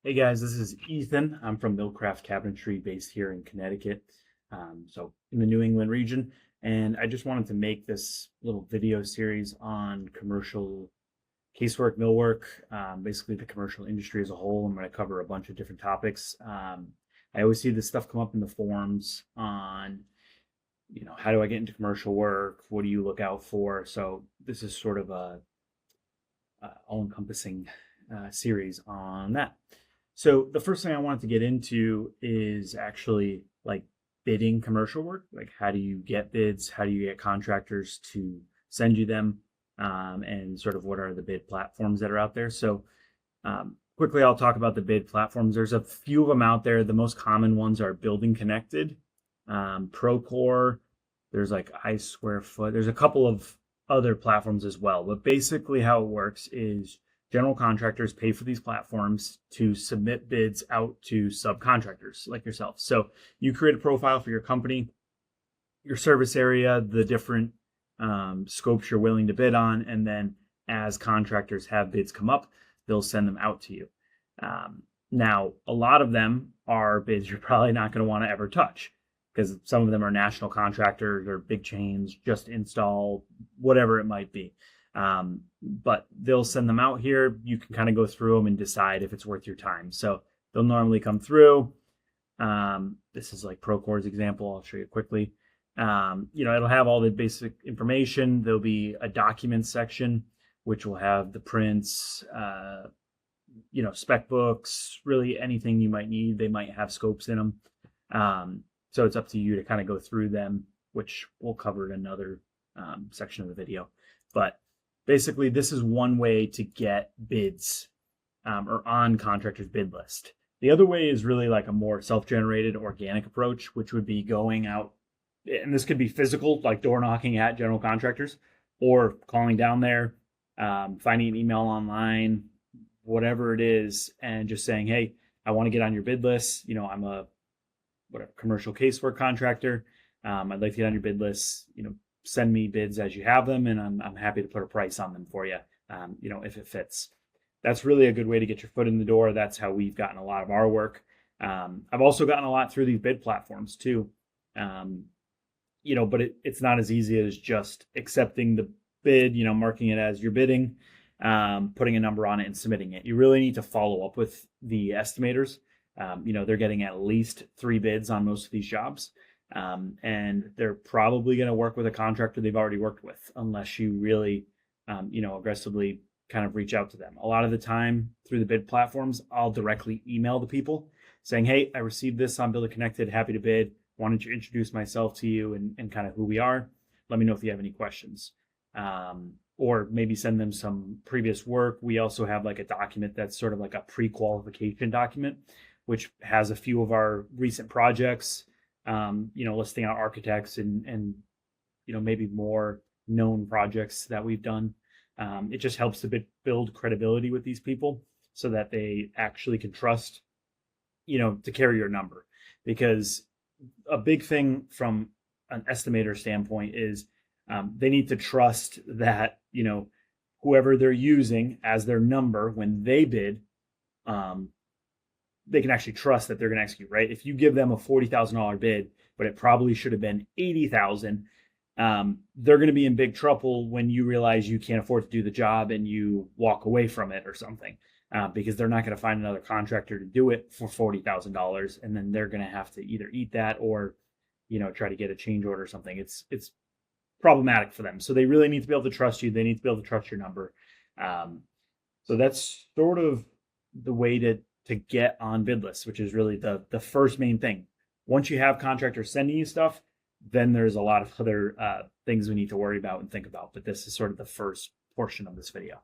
Hey guys, this is Ethan. I'm from Millcraft Cabinetry based here in Connecticut, so in the New England region. And I just wanted to make this little video series on commercial casework, millwork, basically the commercial industry as a whole. I'm going to cover a bunch of different topics. I always see this stuff come up in the forums on, how do I get into commercial work? What do you look out for? So this is sort of a all-encompassing series on that. So the first thing I wanted to get into is actually like bidding commercial work. Like, how do you get bids? How do you get contractors to send you them? And sort of what are the bid platforms that are out there? So quickly, I'll talk about the bid platforms. There's a few of them out there. The most common ones are Building Connected, Procore. There's like iSquarefoot. There's a couple of other platforms as well. But basically, how it works is general contractors pay for these platforms to submit bids out to subcontractors like yourself. So you create a profile for your company, your service area, the different scopes you're willing to bid on, and then as contractors have bids come up, they'll send them out to you. Now, a lot of them are bids you're probably not going to want to ever touch because some of them are national contractors or big chains, just install, whatever it might be. But they'll send them out here. You can kind of go through them and decide if it's worth your time. So they'll normally come through. This is like Procore's example. I'll show you quickly. It'll have all the basic information. There'll be a document section, which will have the prints, spec books, really anything you might need. They might have scopes in them. So it's up to you to kind of go through them, which we'll cover in another section of the video. But basically, this is one way to get bids or on contractors' bid list. The other way is really like a more self-generated organic approach, which would be going out, and this could be physical, like door knocking at general contractors, or calling down there, finding an email online, whatever it is, and just saying, hey, I want to get on your bid list. I'm a commercial casework contractor. I'd like to get on your bid list. Send me bids as you have them, and I'm happy to put a price on them for you, if it fits. That's really a good way to get your foot in the door. That's how we've gotten a lot of our work. I've also gotten a lot through these bid platforms too. But it's not as easy as just accepting the bid, marking it as your bidding, putting a number on it and submitting it. You really need to follow up with the estimators. They're getting at least 3 bids on most of these jobs. And they're probably going to work with a contractor they've already worked with, unless you really, aggressively kind of reach out to them. A lot of the time through the bid platforms, I'll directly email the people saying, hey, I received this on Building Connected, happy to bid. Wanted to introduce myself to you and kind of who we are. Let me know if you have any questions. Or maybe send them some previous work. We also have like a document that's sort of like a pre-qualification document, which has a few of our recent projects, listing out architects and maybe more known projects that we've done. It just helps to build credibility with these people so that they actually can trust, to carry your number. Because a big thing from an estimator standpoint is they need to trust that, whoever they're using as their number when they bid, they can actually trust that they're going to execute, right? If you give them a $40,000 bid, but it probably should have been $80,000, they're going to be in big trouble when you realize you can't afford to do the job and you walk away from it or something, because they're not going to find another contractor to do it for $40,000, and then they're going to have to either eat that or, try to get a change order or something. It's problematic for them. So they really need to be able to trust you. They need to be able to trust your number. So that's sort of the way to get on bid lists, which is really the first main thing. Once you have contractors sending you stuff, then there's a lot of other things we need to worry about and think about. But this is sort of the first portion of this video.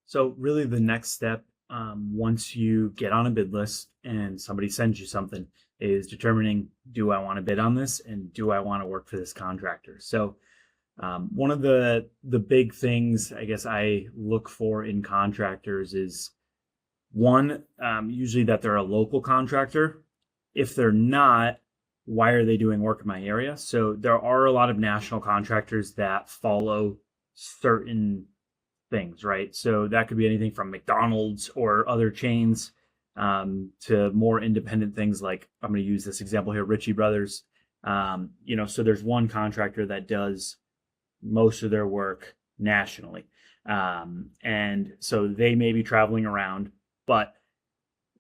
So really the next step, once you get on a bid list and somebody sends you something, is determining, do I want to bid on this and do I want to work for this contractor? So one of the big things I guess I look for in contractors is one, usually that they're a local contractor. If they're not, why are they doing work in my area? So there are a lot of national contractors that follow certain things, right? So that could be anything from McDonald's or other chains to more independent things like, I'm going to use this example here, Ritchie Brothers. So there's one contractor that does most of their work nationally. And so they may be traveling around, but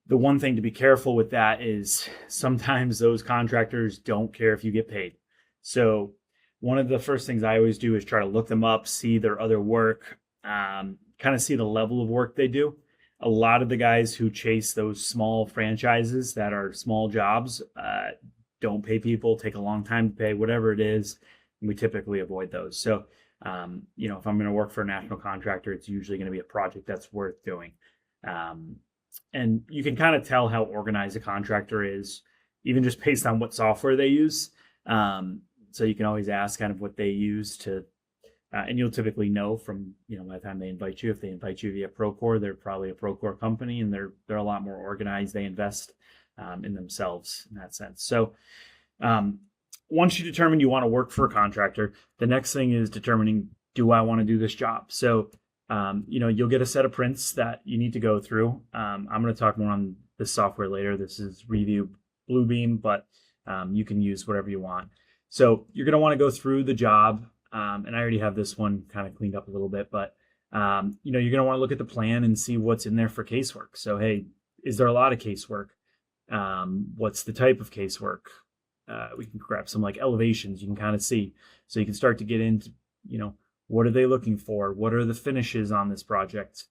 the one thing to be careful with that is sometimes those contractors don't care if you get paid. So one of the first things I always do is try to look them up, see their other work, kind of see the level of work they do. A lot of the guys who chase those small franchises that are small jobs don't pay people, take a long time to pay, whatever it is. And we typically avoid those. So, if I'm going to work for a national contractor, it's usually going to be a project that's worth doing. And you can kind of tell how organized a contractor is, even just based on what software they use. So you can always ask kind of what they use to, and you'll typically know from, by the time they invite you. If they invite you via Procore, they're probably a Procore company, and they're a lot more organized. They invest in themselves in that sense. So once you determine you want to work for a contractor, the next thing is determining, do I want to do this job? So you'll get a set of prints that you need to go through. I'm going to talk more on this software later. This is Review Bluebeam, but you can use whatever you want. So you're going to want to go through the job. And I already have this one kind of cleaned up a little bit, but you're going to want to look at the plan and see what's in there for casework. So, hey, is there a lot of casework? What's the type of casework? We can grab some like elevations you can kind of see. So you can start to get into, what are they looking for? What are the finishes on this project?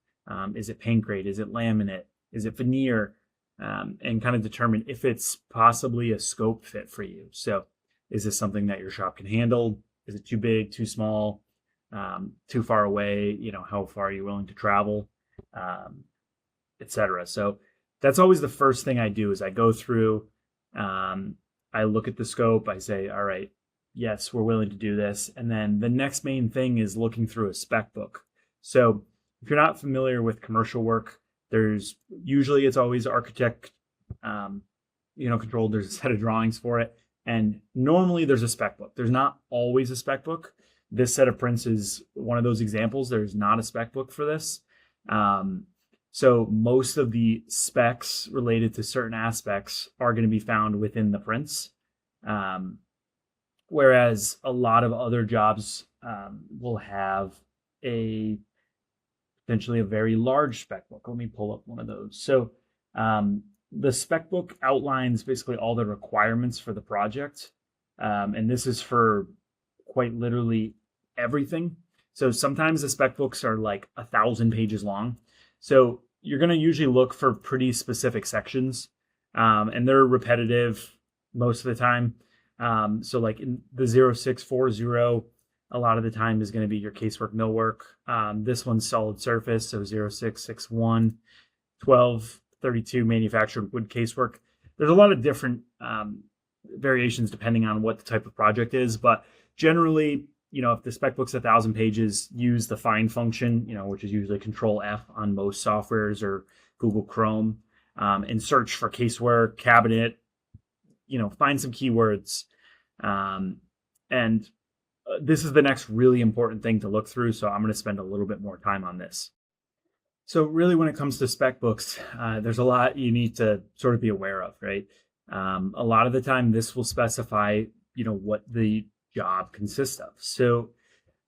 Is it paint grade? Is it laminate? Is it veneer? And kind of determine if it's possibly a scope fit for you. So is this something that your shop can handle? Is it too big, too small, too far away? How far are you willing to travel, etc. So that's always the first thing I do is I go through, I look at the scope, I say, all right, yes, we're willing to do this. And then the next main thing is looking through a spec book. So if you're not familiar with commercial work, it's always architect, controlled. There's a set of drawings for it. And normally there's a spec book. There's not always a spec book. This set of prints is one of those examples. There's not a spec book for this. So most of the specs related to certain aspects are going to be found within the prints. Whereas a lot of other jobs will have potentially a very large spec book. Let me pull up one of those. So the spec book outlines basically all the requirements for the project. And this is for quite literally everything. So sometimes the spec books are like 1,000 pages long. So you're going to usually look for pretty specific sections, and they're repetitive most of the time. So like in the 0640, a lot of the time is going to be your casework millwork. This one's solid surface, so 0661, 1232 manufactured wood casework. There's a lot of different variations depending on what the type of project is, but generally, if the spec book's 1,000 pages, use the find function, which is usually Control F on most softwares or Google Chrome, and search for casework, cabinet, find some keywords. And this is the next really important thing to look through. So I'm going to spend a little bit more time on this. So really, when it comes to spec books, there's a lot you need to sort of be aware of, right? A lot of the time, this will specify, what the job consists of. So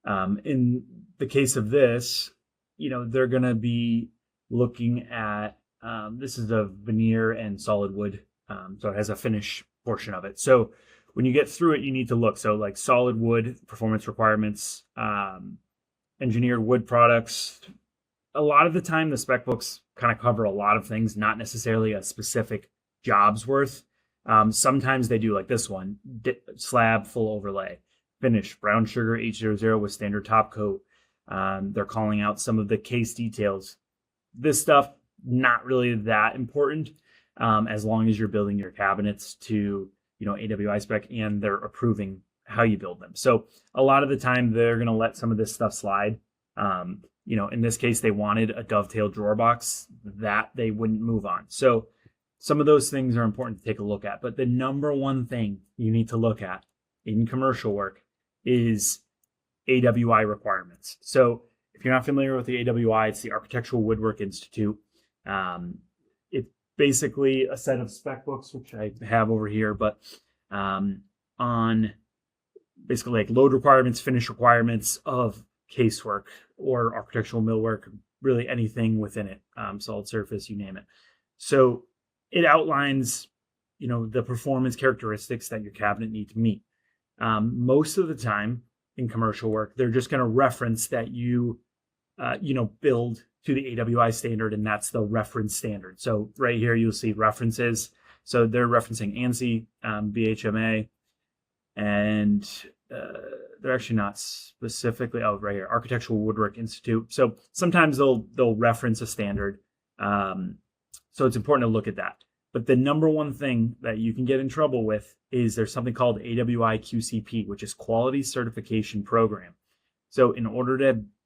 in the case of this, they're going to be looking at, this is a veneer and solid wood. So it has a finish portion of it. So when you get through it, you need to look. So like solid wood, performance requirements, engineered wood products. A lot of the time, the spec books kind of cover a lot of things, not necessarily a specific job's worth. Sometimes they do like this one, slab full overlay, finish, brown sugar H00 with standard top coat. They're calling out some of the case details. This stuff, not really that important, as long as you're building your cabinets to, AWI spec and they're approving how you build them. So a lot of the time they're going to let some of this stuff slide. In this case, they wanted a dovetail drawer box that they wouldn't move on. So some of those things are important to take a look at. But the number one thing you need to look at in commercial work is AWI requirements. So if you're not familiar with the AWI, it's the Architectural Woodwork Institute. It's basically a set of spec books, which I have over here, but on basically like load requirements, finish requirements of casework or architectural millwork, really anything within it, solid surface, you name it. So it outlines, the performance characteristics that your cabinet needs to meet. Most of the time in commercial work, they're just going to reference that you build to the AWI standard, and that's the reference standard. So right here, you'll see references. So they're referencing ANSI, BHMA, and they're actually not specifically, right here, Architectural Woodwork Institute. So sometimes they'll reference a standard. So it's important to look at that. But the number one thing that you can get in trouble with is there's something called AWI QCP, which is Quality Certification Program. So in order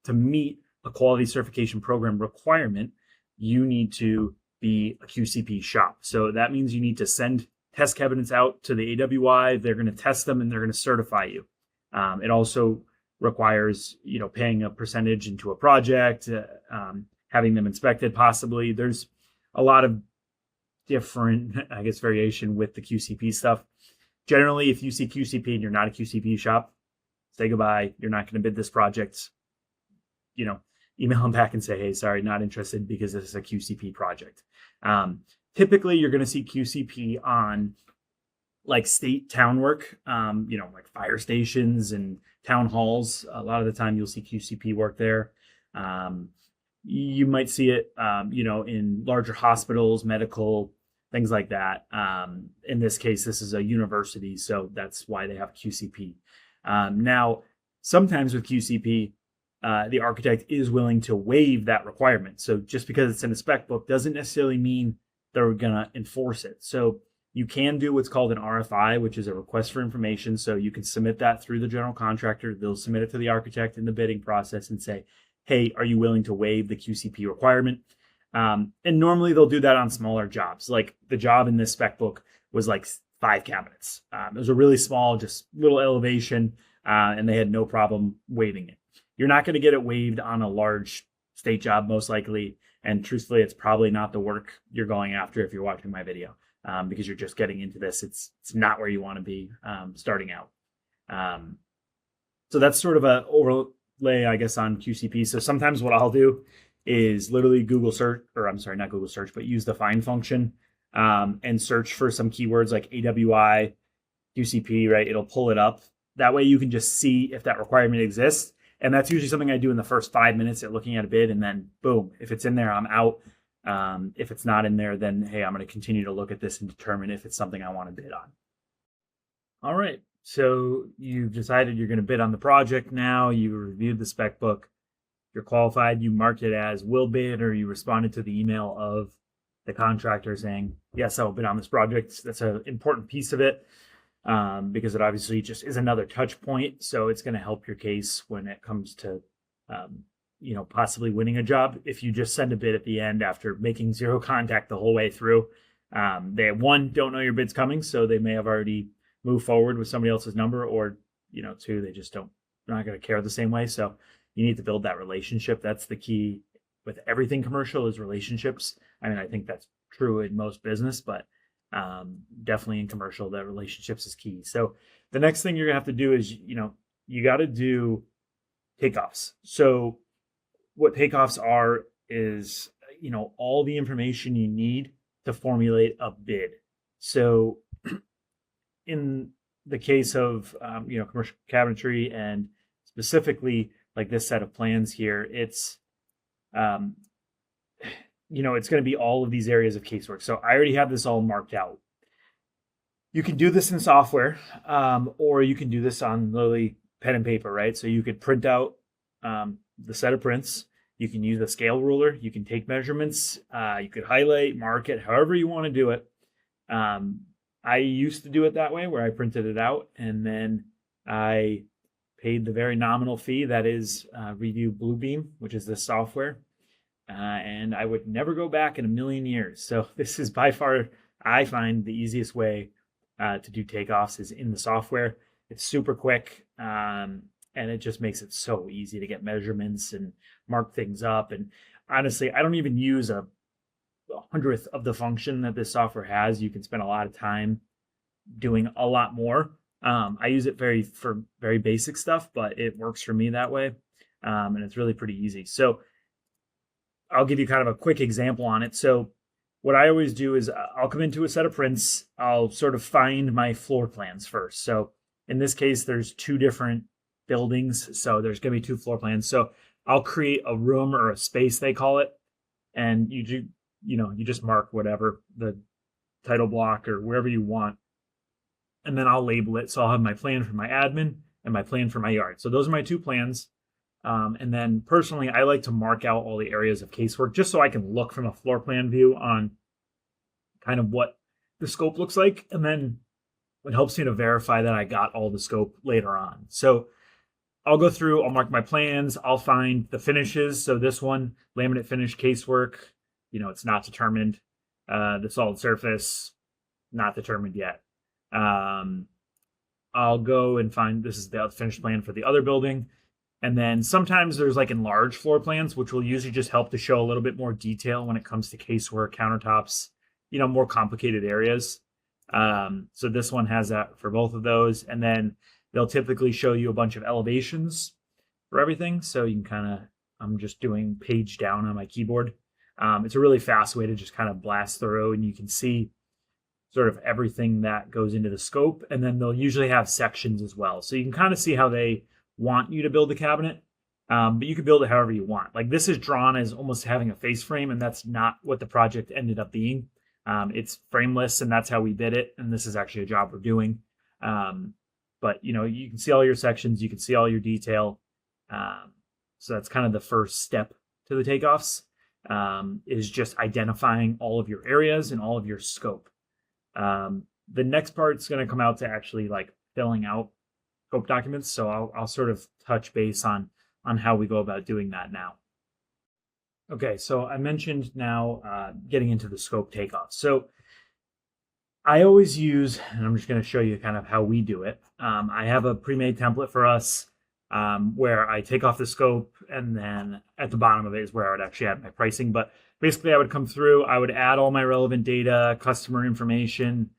to meet a quality certification program requirement, you need to be a QCP shop. So that means you need to send test cabinets out to the AWI. They're going to test them and they're going to certify you. It also requires, paying a percentage into a project, having them inspected possibly. There's a lot of different, variation with the QCP stuff. Generally, if you see QCP and you're not a QCP shop, say goodbye. You're not going to bid this project. Email them back and say, hey, sorry, not interested because this is a QCP project. Typically, you're going to see QCP on like state town work, like fire stations and town halls. A lot of the time you'll see QCP work there. You might see it, in larger hospitals, medical, things like that. In this case, this is a university, so that's why they have QCP. Now, sometimes with QCP, the architect is willing to waive that requirement. So just because it's in a spec book doesn't necessarily mean they're going to enforce it. So you can do what's called an RFI, which is a request for information. So you can submit that through the general contractor. They'll submit it to the architect in the bidding process and say, hey, are you willing to waive the QCP requirement? And normally they'll do that on smaller jobs. Like the job in this spec book was like 5 cabinets. It was a really small, just little elevation, and they had no problem waiving it. You're not going to get it waived on a large state job, most likely. And truthfully, it's probably not the work you're going after if you're watching my video, because you're just getting into this. It's not where you want to be starting out. So that's sort of an overlay, I guess, on QCP. So sometimes what I'll do is literally Google search, or I'm sorry, not Google search, but use the find function and search for some keywords like AWI, QCP, right? It'll pull it up. That way you can just see if that requirement exists. And that's usually something I do in the first 5 minutes at looking at a bid. And then boom, if it's in there, I'm out. If it's not in there, then, hey, I'm going to continue to look at this and determine if it's something I want to bid on. All right. So you've decided you're going to bid on the project now. You reviewed the spec book. You're qualified. You marked it as will bid, or you responded to the email of the contractor saying, yes, I will bid on this project. That's an important piece of it. Because it obviously just is another touch point. So it's going to help your case when it comes to, possibly winning a job. If you just send a bid at the end after making zero contact the whole way through, they, one, don't know your bid's coming. So they may have already moved forward with somebody else's number, or, two, they just they're not going to care the same way. So you need to build that relationship. That's the key with everything commercial, is relationships. I mean, I think that's true in most business, but definitely in commercial, that relationships is key. So the next thing you're gonna have to do is, you got to do takeoffs. So what takeoffs are is, all the information you need to formulate a bid. So in the case of, commercial cabinetry, and specifically like this set of plans here, it's, it's going to be all of these areas of casework. So I already have this all marked out. You can do this in software, or you can do this on literally pen and paper, right? So you could print out the set of prints. You can use a scale ruler. You can take measurements. You could highlight, mark it, however you want to do it. I used to do it that way, where I printed it out and then I paid the very nominal fee that is Review Bluebeam, which is this software. And I would never go back in a million years. So this is by far, I find, the easiest way to do takeoffs is in the software. It's super quick. and it just makes it so easy to get measurements and mark things up. And honestly, I don't even use a hundredth of the function that this software has. You can spend a lot of time doing a lot more. I use it for very basic stuff, but it works for me that way. And it's really pretty easy. So I'll give you kind of a quick example on it. So what I always do is I'll come into a set of prints. I'll sort of find my floor plans first. So in this case, there's two different buildings. So there's going to be two floor plans. So I'll create a room or a space, they call it. And you just mark whatever, the title block or wherever you want. And then I'll label it. So I'll have my plan for my admin and my plan for my yard. So those are my two plans. And then personally, I like to mark out all the areas of casework just so I can look from a floor plan view on kind of what the scope looks like. And then it helps me to verify that I got all the scope later on. So I'll go through, I'll mark my plans, I'll find the finishes. So this one, laminate finish casework, it's not determined. The solid surface, not determined yet. I'll go and find, this is the finished plan for the other building. And then sometimes there's like enlarged floor plans, which will usually just help to show a little bit more detail when it comes to casework, countertops, more complicated areas. So this one has that for both of those. And then they'll typically show you a bunch of elevations for everything. So you can I'm just doing page down on my keyboard. It's a really fast way to just kind of blast through, and you can see sort of everything that goes into the scope. And then they'll usually have sections as well. So you can kind of see how they want you to build the cabinet, but you can build it however you want. Like this is drawn as almost having a face frame, and that's not what the project ended up being. It's frameless, and that's how we bid it. And this is actually a job we're doing. But you can see all your sections, you can see all your detail. So that's kind of the first step to the takeoffs, is just identifying all of your areas and all of your scope. The next part's going to come out to actually like filling out scope documents. So I'll sort of touch base on how we go about doing that now. Okay, so I mentioned now getting into the scope takeoff. So I always use, and I'm just going to show you kind of how we do it. I have a pre-made template for us where I take off the scope, and then at the bottom of it is where I would actually add my pricing. But basically I would come through, I would add all my relevant data, customer information,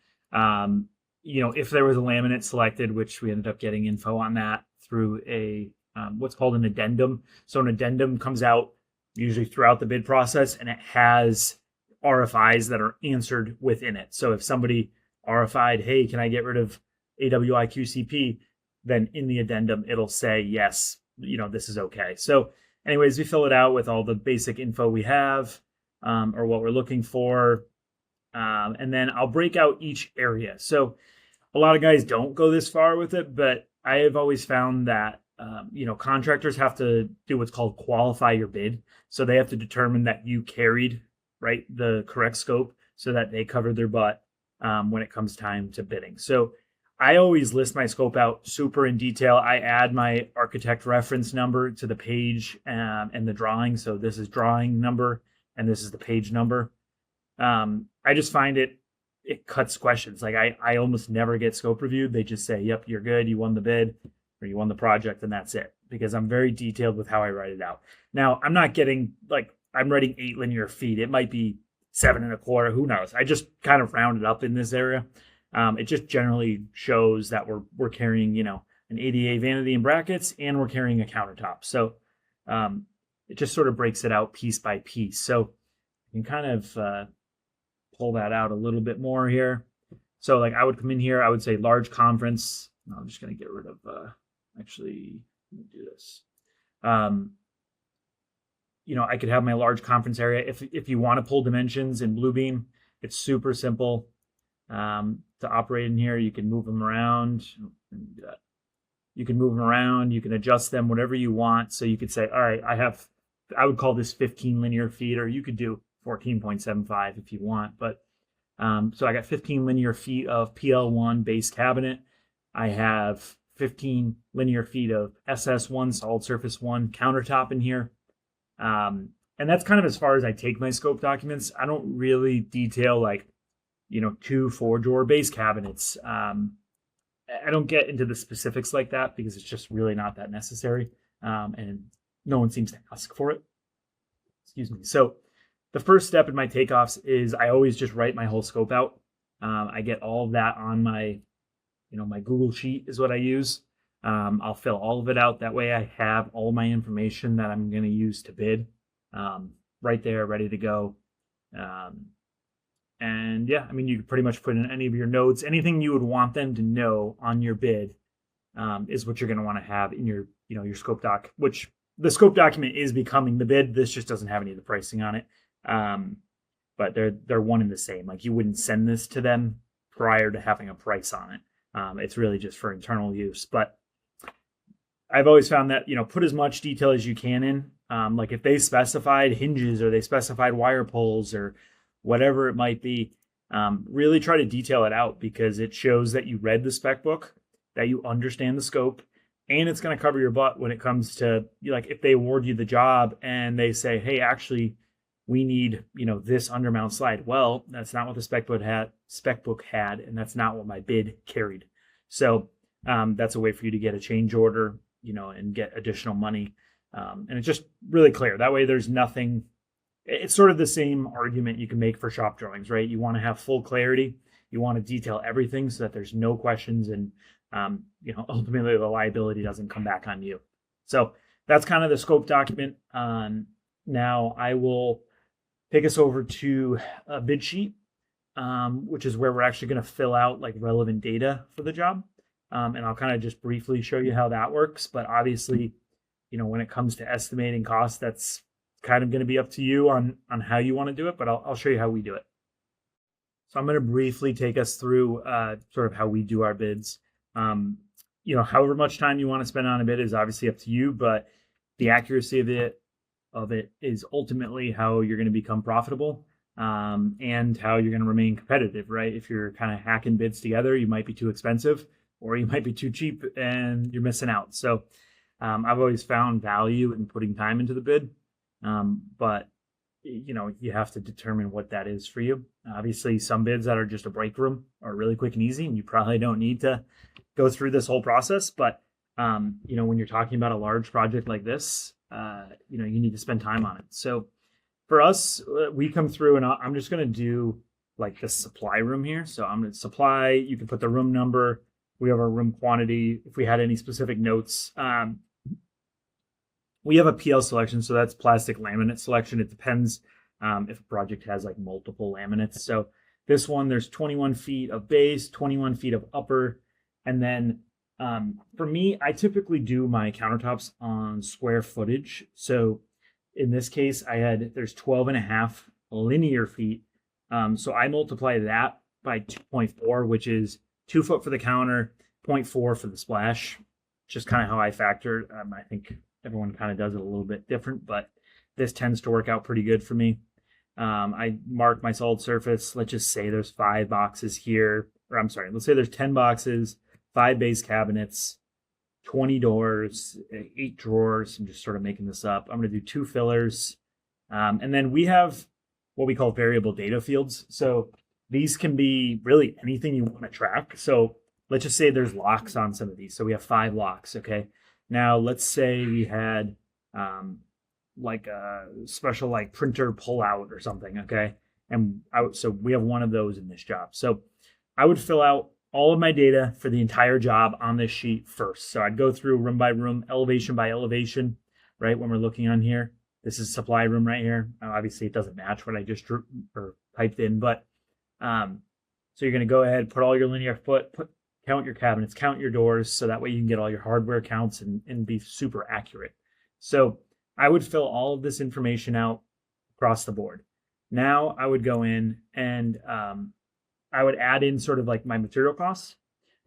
if there was a laminate selected, which we ended up getting info on that through a what's called an addendum. So an addendum comes out usually throughout the bid process, and it has RFIs that are answered within it. So if somebody RFI'd, hey, can I get rid of AWI QCP? Then in the addendum, it'll say, yes, this is okay. So anyways, we fill it out with all the basic info we have, or what we're looking for. And then I'll break out each area. So a lot of guys don't go this far with it, but I have always found that, contractors have to do what's called qualify your bid. So they have to determine that you carried, right, the correct scope so that they covered their butt when it comes time to bidding. So I always list my scope out super in detail. I add my architect reference number to the page and the drawing. So this is drawing number, and this is the page number. I just find it cuts questions. Like I almost never get scope reviewed. They just say, yep, you're good. You won the bid, or you won the project, and that's it. Because I'm very detailed with how I write it out. Now, I'm not getting, I'm writing 8 linear feet. It might be 7 1/4. Who knows? I just kind of round it up in this area. It just generally shows that we're carrying, an ADA vanity and brackets, and we're carrying a countertop. So it just sort of breaks it out piece by piece. So you can kind of pull that out a little bit more here. So I would come in here, I would say large conference. No, I'm just going to get rid of, actually, let me do this. I could have my large conference area. If you want to pull dimensions in Bluebeam, it's super simple to operate in here. You can move them around. You can move them around. You can adjust them, whatever you want. So you could say, all right, I would call this 15 linear feet, or you could do 14.75 if you want. But so I got 15 linear feet of PL1 base cabinet. I have 15 linear feet of SS1 solid surface 1 countertop in here. And that's kind of as far as I take my scope documents. I don't really detail 2 4-drawer base cabinets. I don't get into the specifics like that because it's just really not that necessary. And no one seems to ask for it. Excuse me. So the first step in my takeoffs is I always just write my whole scope out. I get all of that on my, my Google Sheet is what I use. I'll fill all of it out. That way I have all my information that I'm going to use to bid right there, ready to go. And yeah, I mean, you could pretty much put in any of your notes, anything you would want them to know on your bid is what you're going to want to have in your, your scope doc, which the scope document is becoming the bid. This just doesn't have any of the pricing on it. But they're one and the same. Like you wouldn't send this to them prior to having a price on it. It's really just for internal use. But I've always found that, put as much detail as you can in. Like if they specified hinges or they specified wire pulls or whatever it might be, really try to detail it out because it shows that you read the spec book, that you understand the scope, and it's going to cover your butt when it comes to, like, if they award you the job and they say, hey, actually, we need, this undermount slide. Well, that's not what the spec book had, and that's not what my bid carried. So that's a way for you to get a change order, and get additional money. And it's just really clear. That way there's nothing. It's sort of the same argument you can make for shop drawings, right? You want to have full clarity. You want to detail everything so that there's no questions and, ultimately the liability doesn't come back on you. So that's kind of the scope document. Now I will take us over to a bid sheet, which is where we're actually going to fill out like relevant data for the job. And I'll kind of just briefly show you how that works. But obviously, when it comes to estimating costs, that's kind of going to be up to you on how you want to do it, but I'll show you how we do it. So I'm going to briefly take us through sort of how we do our bids. However much time you want to spend on a bid is obviously up to you, but the accuracy of it is ultimately how you're going to become profitable and how you're going to remain competitive, right? If you're kind of hacking bids together, you might be too expensive or you might be too cheap and you're missing out. So I've always found value in putting time into the bid. But you have to determine what that is for you. Obviously, some bids that are just a break room are really quick and easy, and you probably don't need to go through this whole process. But, when you're talking about a large project like this, you need to spend time on it. So for us, we come through and I'm just going to do like the supply room here. So I'm going to supply, you can put the room number, we have our room quantity. If we had any specific notes, we have a PL selection, so that's plastic laminate selection. It depends if a project has like multiple laminates. So this one, there's 21 feet of base, 21 feet of upper. And then for me, I typically do my countertops on square footage. So in this case, there's 12 and a half linear feet. So I multiply that by 2.4, which is 2 foot for the counter, 0.4 for the splash. Just kind of how I factor. I think everyone kind of does it a little bit different, but this tends to work out pretty good for me. I mark my solid surface. Let's just say there's 5 boxes here, or I'm sorry, let's say there's 10 boxes, 5 base cabinets, 20 doors, 8 drawers. I'm just sort of making this up. I'm going to do 2 fillers. And then we have what we call variable data fields. So these can be really anything you want to track. So let's just say there's locks on some of these. So we have 5 locks, okay? Now, let's say we had like a special like printer pullout or something, okay? And so we have one of those in this job. So I would fill out all of my data for the entire job on this sheet first. So I'd go through room by room, elevation by elevation, right? When we're looking on here, this is supply room right here. Obviously, it doesn't match what I just drew or typed in, but so you're going to go ahead, put all your linear foot, count your cabinets, count your doors, so that way you can get all your hardware counts and be super accurate. So I would fill all of this information out across the board. Now I would go in and I would add in sort of like my material costs.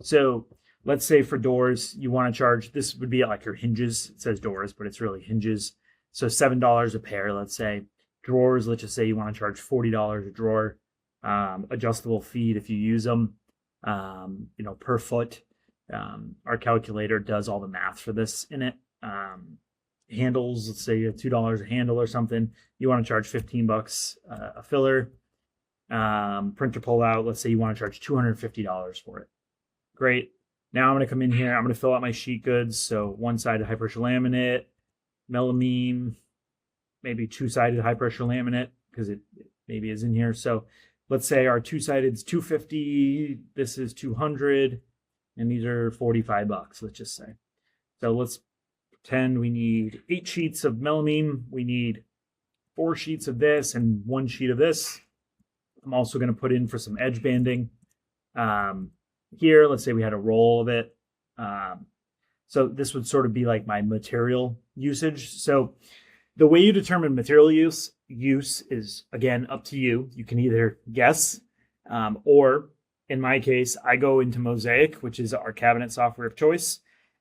So let's say for doors, you want to charge, this would be like your hinges. It says doors, but it's really hinges. So $7 a pair, let's say. Drawers, let's just say you want to charge $40 a drawer. Adjustable feet if you use them. Per foot. Our calculator does all the math for this in it. Handles, let's say you have $2 a handle or something. You want to charge $15 a filler. Printer pullout, let's say you want to charge $250 for it. Great. Now I'm going to come in here. I'm going to fill out my sheet goods. So one-sided high pressure laminate, melamine, maybe two-sided high pressure laminate because it maybe is in here. So let's say our two-sided is 250. This is 200, and these are 45 bucks. Let's just say. So let's pretend we need 8 sheets of melamine. We need 4 sheets of this and 1 sheet of this. I'm also going to put in for some edge banding. Here, let's say we had a roll of it. So this would sort of be like my material usage. So the way you determine material use is, again, up to you. You can either guess, or in my case, I go into Mosaic, which is our cabinet software of choice,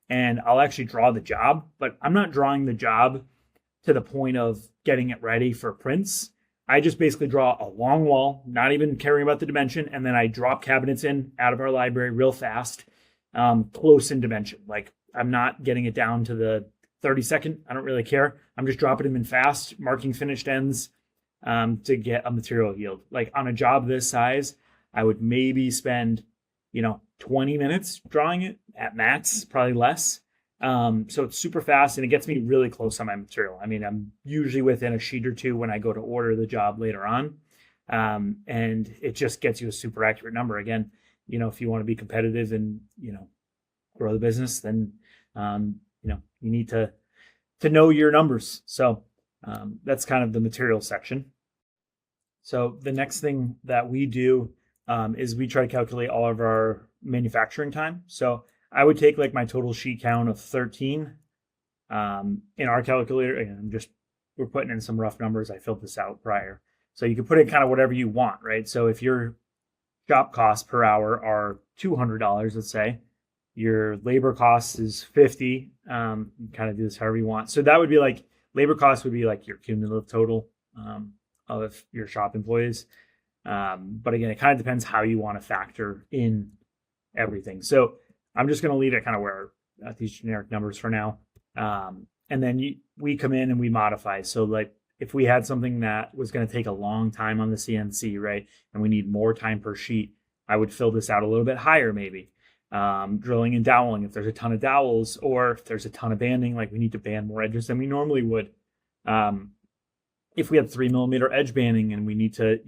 and I'll actually draw the job, but I'm not drawing the job to the point of getting it ready for prints. I just basically draw a long wall, not even caring about the dimension, and then I drop cabinets in out of our library real fast, close in dimension. Like I'm not getting it down to the 30-second. I don't really care. I'm just dropping them in fast, marking finished ends to get a material yield. Like on a job this size, I would maybe spend, 20 minutes drawing it at max, probably less. So it's super fast and it gets me really close on my material. I mean, I'm usually within a sheet or two when I go to order the job later on. And it just gets you a super accurate number. Again, if you want to be competitive and, grow the business, then, you need to know your numbers. So that's kind of the material section. So the next thing that we do is we try to calculate all of our manufacturing time. So I would take like my total sheet count of 13 in our calculator. Again, we're putting in some rough numbers. I filled this out prior. So you can put in kind of whatever you want, right? So if your shop costs per hour are $200, let's say, your labor cost is 50. Kind of do this however you want. So that would be like, labor cost would be like your cumulative total of your shop employees. But again, it kind of depends how you want to factor in everything. So I'm just going to leave it kind of where at these generic numbers for now. And then we come in and we modify. So like if we had something that was going to take a long time on the CNC, right, and we need more time per sheet, I would fill this out a little bit higher maybe. Drilling and doweling if there's a ton of dowels, or if there's a ton of banding, like we need to band more edges than we normally would. If we had 3mm edge banding and we need to,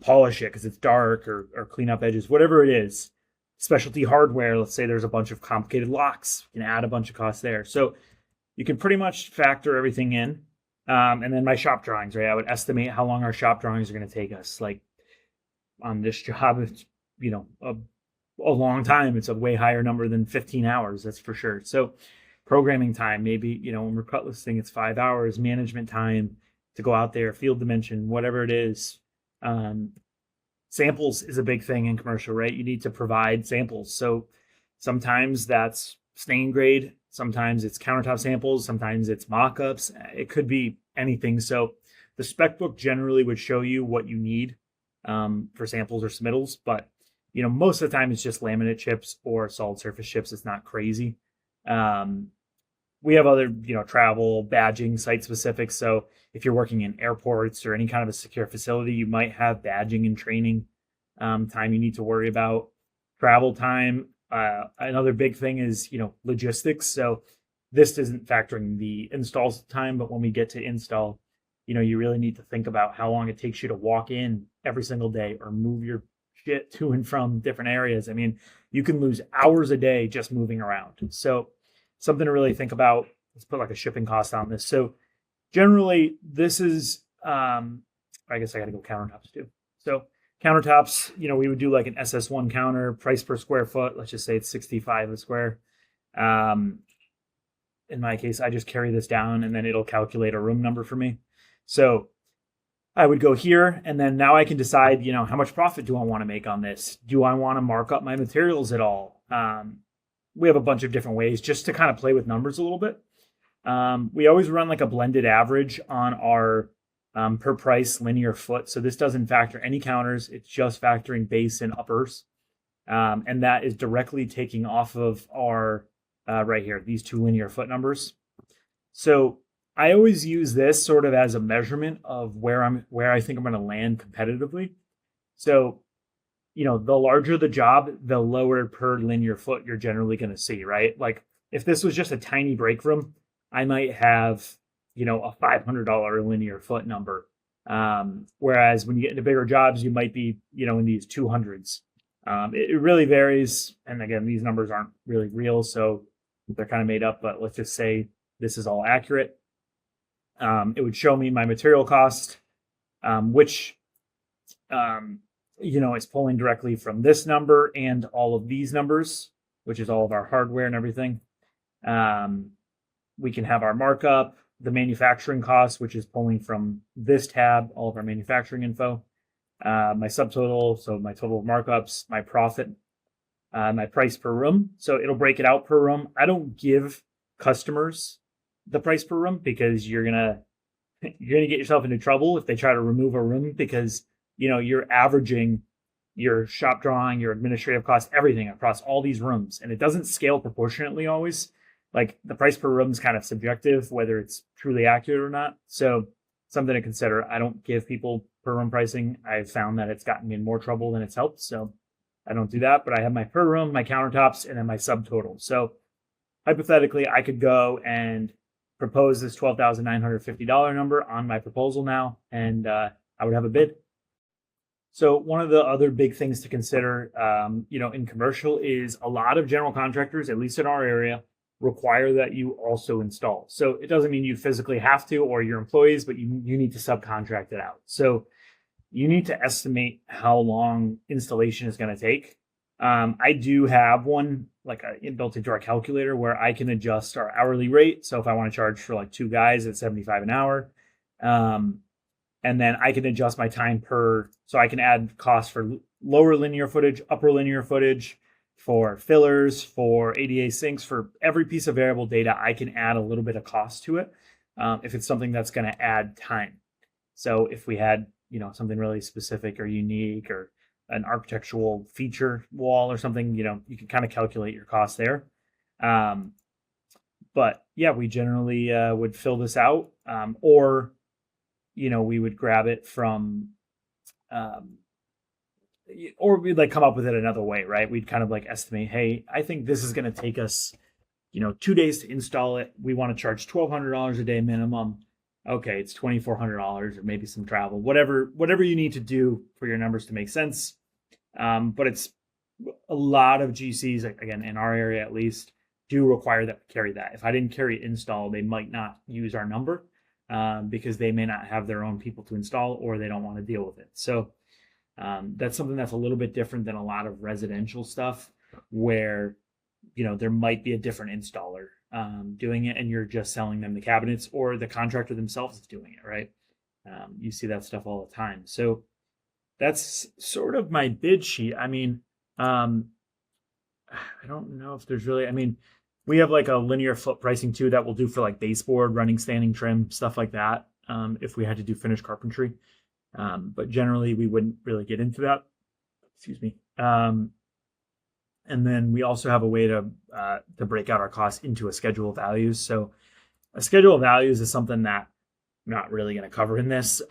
polish it because it's dark or clean up edges, whatever it is. Specialty hardware, let's say there's a bunch of complicated locks, you can add a bunch of costs there. So you can pretty much factor everything in. And then my shop drawings, right? I would estimate how long our shop drawings are going to take us. Like on this job, it's, a long time. It's a way higher number than 15 hours, that's for sure. So programming time, maybe, when we're cut listing, it's 5 hours. Management time to go out there, field dimension, whatever it is. Samples is a big thing in commercial, right? You need to provide samples. So sometimes that's stain grade, sometimes it's countertop samples, sometimes it's mock-ups. It could be anything. So the spec book generally would show you what you need for samples or submittals, but most of the time it's just laminate chips or solid surface chips. It's not crazy. We have other, travel, badging, site specific. So if you're working in airports or any kind of a secure facility, you might have badging and training time you need to worry about. Travel time. Another big thing is, logistics. So this isn't factoring the install time, but when we get to install, you really need to think about how long it takes you to walk in every single day or move your shit to and from different areas. I mean, you can lose hours a day just moving around. So something to really think about. Let's put like a shipping cost on this. So generally this is, I guess I got to go countertops too. So countertops, we would do like an SS1 counter, price per square foot. Let's just say it's 65 a square. In my case, I just carry this down and then it'll calculate a room number for me. So I would go here and then now I can decide, how much profit do I want to make on this? Do I want to mark up my materials at all? We have a bunch of different ways just to kind of play with numbers a little bit. We always run like a blended average on our per price linear foot. So this doesn't factor any counters. It's just factoring base and uppers. And that is directly taking off of our, right here, these 2 linear foot numbers. So I always use this sort of as a measurement of where I think I'm going to land competitively. So, the larger the job, the lower per linear foot you're generally going to see, right? Like if this was just a tiny break room, I might have, a $500 linear foot number. Whereas when you get into bigger jobs, you might be, in these 200s. It really varies. And again, these numbers aren't really real, so they're kind of made up, but let's just say this is all accurate. It would show me my material cost, which, is pulling directly from this number and all of these numbers, which is all of our hardware and everything. We can have our markup, the manufacturing cost, which is pulling from this tab, all of our manufacturing info, my subtotal, so my total of markups, my profit, my price per room. So it'll break it out per room. I don't give customers the price per room because you're gonna get yourself into trouble if they try to remove a room, because you're averaging your shop drawing, your administrative costs, everything across all these rooms, and it doesn't scale proportionately always. Like the price per room is kind of subjective, whether it's truly accurate or not. So something to consider. I don't give people per room pricing. I've found that it's gotten me in more trouble than it's helped. So I don't do that, but I have my per room, my countertops, and then my subtotal. So hypothetically, I could go and propose this $12,950 number on my proposal now, and I would have a bid. So one of the other big things to consider, in commercial is a lot of general contractors, at least in our area, require that you also install. So it doesn't mean you physically have to or your employees, but you need to subcontract it out. So you need to estimate how long installation is going to take. I do have one built into our calculator where I can adjust our hourly rate. So if I want to charge for like 2 guys at $75 an hour, and then I can adjust my time so I can add costs for lower linear footage, upper linear footage, for fillers, for ADA sinks, for every piece of variable data, I can add a little bit of cost to it if it's something that's going to add time. So if we had, something really specific or unique or an architectural feature wall or something, you can kind of calculate your cost there. But yeah, we generally would fill this out, or, we would grab it from, or we'd come up with it another way, right? We'd kind of estimate, hey, I think this is going to take us, 2 days to install it. We want to charge $1,200 a day minimum. Okay, it's $2,400 or maybe some travel, whatever you need to do for your numbers to make sense. But it's a lot of GCs, again, in our area at least, do require that we carry that. If I didn't carry install, they might not use our number because they may not have their own people to install or they don't want to deal with it. So that's something that's a little bit different than a lot of residential stuff where, there might be a different installer doing it and you're just selling them the cabinets, or the contractor themselves is doing it, right? You see that stuff all the time. So that's sort of my bid sheet. I mean, I don't know if there's really, we have a linear foot pricing too that we'll do for baseboard, running, standing trim, stuff like that. If we had to do finished carpentry. But generally we wouldn't really get into that. Excuse me. And then we also have a way to break out our costs into a schedule of values. So a schedule of values is something that I'm not really going to cover in this.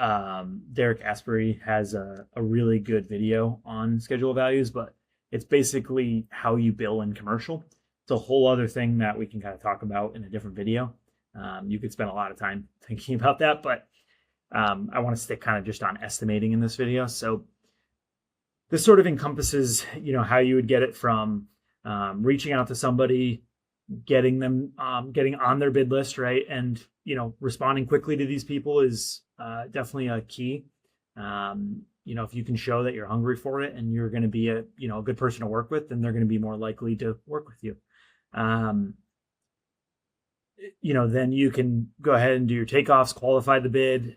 Derek Asbury has a really good video on schedule of values, but it's basically how you bill in commercial. It's a whole other thing that we can kind of talk about in a different video. You could spend a lot of time thinking about that, but I want to stick kind of just on estimating in this video. So this sort of encompasses, how you would get it from reaching out to somebody, getting them, getting on their bid list, right? And, responding quickly to these people is definitely a key. If you can show that you're hungry for it and you're going to be a good person to work with, then they're going to be more likely to work with you. Then you can go ahead and do your takeoffs, qualify the bid,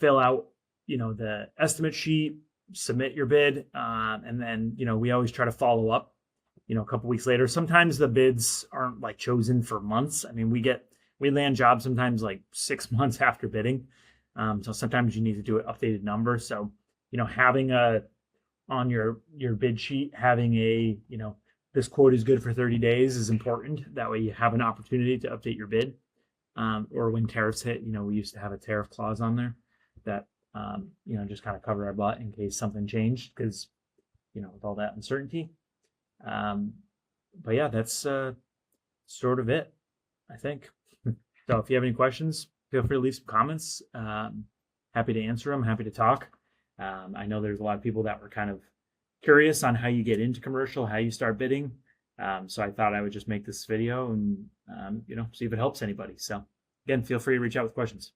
fill out, the estimate sheet, submit your bid. And then, we always try to follow up, a couple weeks later. Sometimes the bids aren't chosen for months. We land jobs sometimes 6 months after bidding. So sometimes you need to do an updated number. So, having on your bid sheet, having this quote is good for 30 days is important. That way you have an opportunity to update your bid. Or when tariffs hit, we used to have a tariff clause on there that, just kind of cover our butt in case something changed. Because with all that uncertainty. But yeah, that's sort of it, I think. So if you have any questions, feel free to leave some comments. Happy to answer them, happy to talk. I know there's a lot of people that were kind of curious on how you get into commercial, how you start bidding. So I thought I would just make this video and, see if it helps anybody. So again, feel free to reach out with questions.